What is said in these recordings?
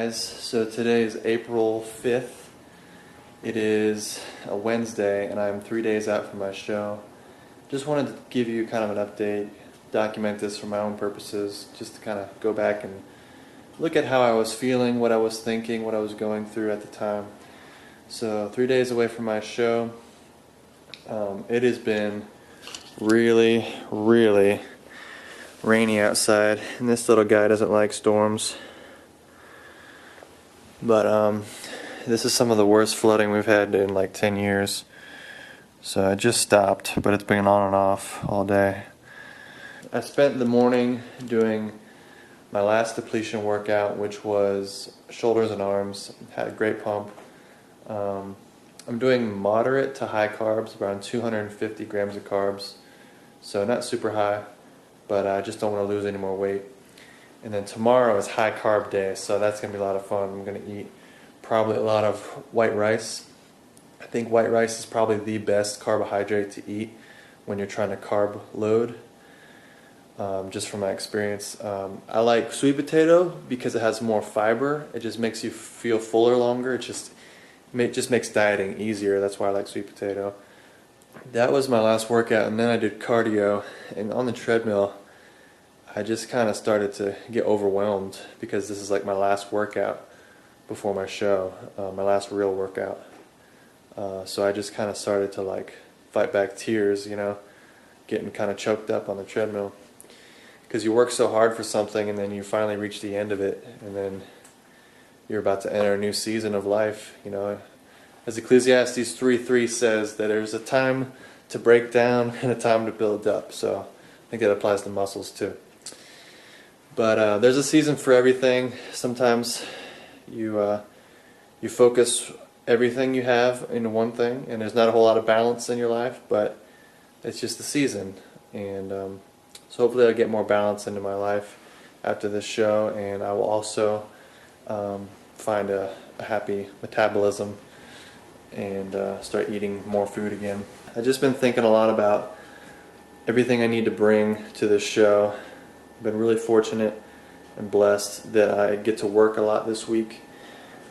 guys, so today is April 5th. It is a Wednesday and I'm 3 days out from my show. Just wanted to give you kind of an update, document this for my own purposes, just to kind of go back and look at how I was feeling, what I was thinking, what I was going through at the time. So 3 days away from my show. It has been really rainy outside, and this little guy doesn't like storms. But this is some of the worst flooding we've had in like 10 years. So it just stopped, but it's been on and off all day. I spent the morning doing my last depletion workout, which was shoulders and arms. Had a great pump. I'm doing moderate to high carbs, around 250 grams of carbs. So not super high, but I just don't want to lose any more weight. And then tomorrow is high carb day, so that's going to be a lot of fun. I'm going to eat probably a lot of white rice. I think white rice is probably the best carbohydrate to eat when you're trying to carb load, just from my experience. I like sweet potato because it has more fiber. It just makes you feel fuller longer. It just makes dieting easier. That's why I like sweet potato. That was my last workout, and then I did cardio, and on the treadmill I just kind of started to get overwhelmed because this is like my last workout before my show, my last real workout. So I just kind of started to like fight back tears, getting kind of choked up on the treadmill. Because you work so hard for something and then you finally reach the end of it, and then you're about to enter a new season of life, As Ecclesiastes 3:3 says, that there's a time to break down and a time to build up. So I think that applies to muscles too. But there's a season for everything. Sometimes you focus everything you have into one thing, and there's not a whole lot of balance in your life, but it's just the season. And so hopefully I'll get more balance into my life after this show, and I will also find a happy metabolism and start eating more food again. I've just been thinking a lot about everything I need to bring to this show. I've been really fortunate and blessed that I get to work a lot this week.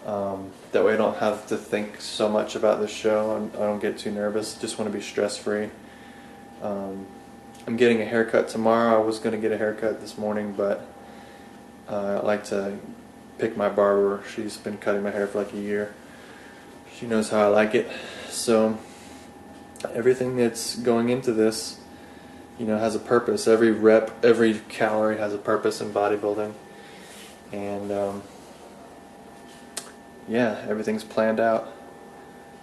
That way I don't have to think so much about this show. I don't get too nervous. Just want to be stress-free. I'm getting a haircut tomorrow. I was going to get a haircut this morning, but I like to pick my barber. She's been cutting my hair for like a year. She knows how I like it. So everything that's going into this, has a purpose. Every rep, every calorie has a purpose in bodybuilding. And yeah, everything's planned out.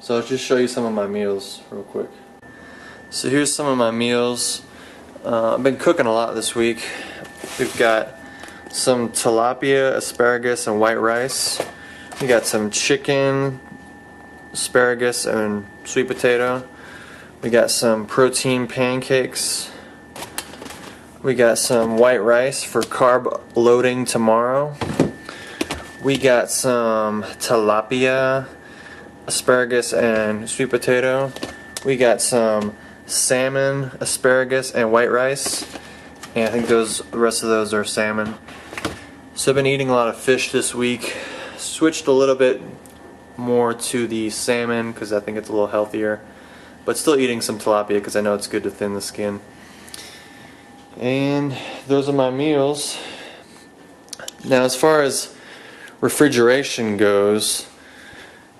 So I'll just show you some of my meals real quick. So here's some of my meals. I've been cooking a lot this week. We've got some tilapia, asparagus, and white rice. We got some chicken, asparagus, and sweet potato. We got some protein pancakes. We got some white rice for carb loading tomorrow. We got some tilapia, asparagus, and sweet potato. We got some salmon, asparagus, and white rice. And I think the rest of those are salmon. So I've been eating a lot of fish this week. Switched a little bit more to the salmon because I think it's a little healthier. But still eating some tilapia because I know it's good to thin the skin. And those are my meals. Now as far as refrigeration goes,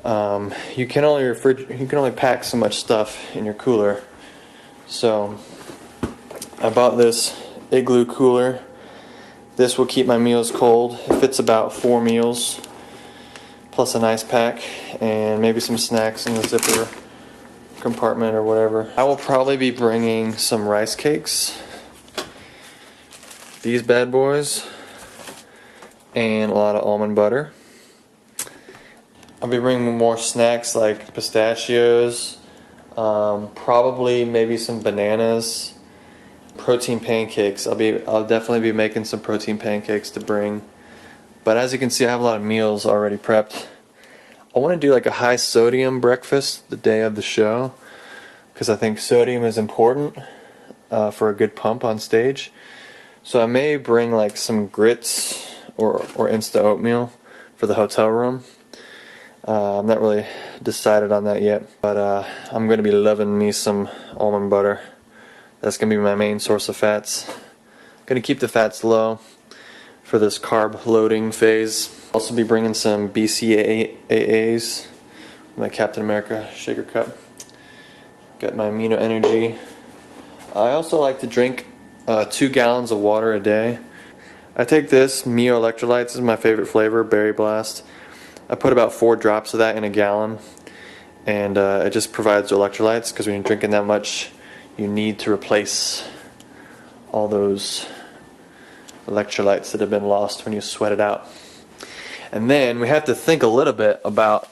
you can only pack so much stuff in your cooler. So I bought this Igloo cooler. This will keep my meals cold. It fits about 4 meals plus an ice pack and maybe some snacks in the zipper compartment or whatever. I will probably be bringing some rice cakes, these bad boys, and a lot of almond butter. I'll be bringing more snacks like pistachios, probably maybe some bananas, protein pancakes. I'll definitely be making some protein pancakes to bring. But as you can see, I have a lot of meals already prepped. I want to do like a high sodium breakfast the day of the show because I think sodium is important for a good pump on stage. So I may bring like some grits or Insta oatmeal, for the hotel room. I'm not really decided on that yet, but I'm going to be loving me some almond butter. That's going to be my main source of fats. Going to keep the fats low for this carb loading phase. Also be bringing some BCAAs, my Captain America shaker cup. Got my Amino Energy. I also like to drink 2 gallons of water a day. I take this Mio Electrolytes, this is my favorite flavor, Berry Blast. I put about 4 drops of that in a gallon, and it just provides electrolytes, because when you're drinking that much, you need to replace all those electrolytes that have been lost when you sweat it out. And then we have to think a little bit about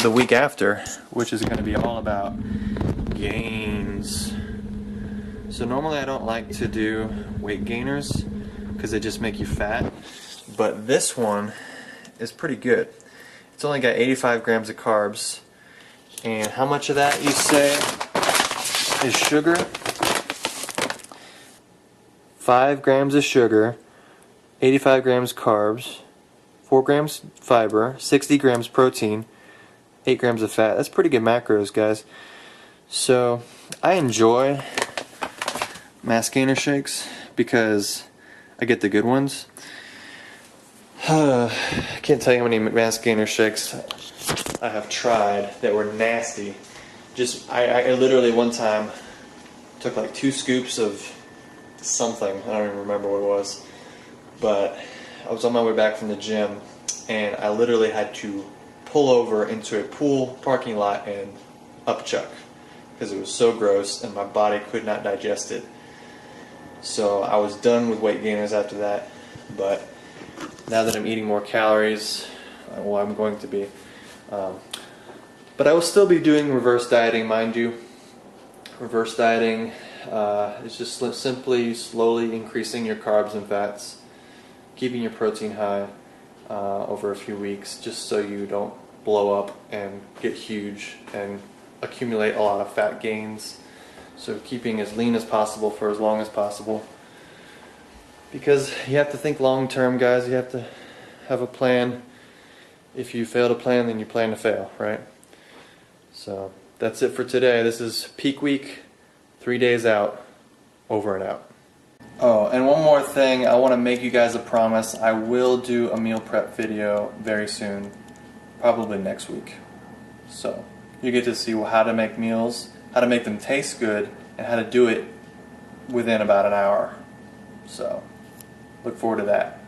the week after, which is going to be all about gains. So normally I don't like to do weight gainers because they just make you fat, but this one is pretty good. It's only got 85 grams of carbs, and how much of that you say is sugar? 5 grams of sugar, 85 grams carbs, 4 grams fiber, 60 grams protein, 8 grams of fat. That's pretty good macros, guys. So I enjoy mass gainer shakes because I get the good ones. I can't tell you how many mass gainer shakes I have tried that were nasty. I literally one time took like 2 scoops of something, I don't even remember what it was, but I was on my way back from the gym and I literally had to pull over into a pool parking lot and upchuck because it was so gross and my body could not digest it. So I was done with weight gainers after that, but now that I'm eating more calories, well, I'm going to be, but I will still be doing reverse dieting, mind you. Reverse dieting is just simply slowly increasing your carbs and fats, keeping your protein high over a few weeks, just so you don't blow up and get huge and accumulate a lot of fat gains. So keeping as lean as possible for as long as possible. Because you have to think long term, guys. You have to have a plan. If you fail to plan, then you plan to fail, right? So that's it for today. This is peak week, 3 days out, over and out. Oh, and one more thing. I want to make you guys a promise. I will do a meal prep video very soon, probably next week. So you get to see how to make meals, how to make them taste good, and how to do it within about an hour. So look forward to that.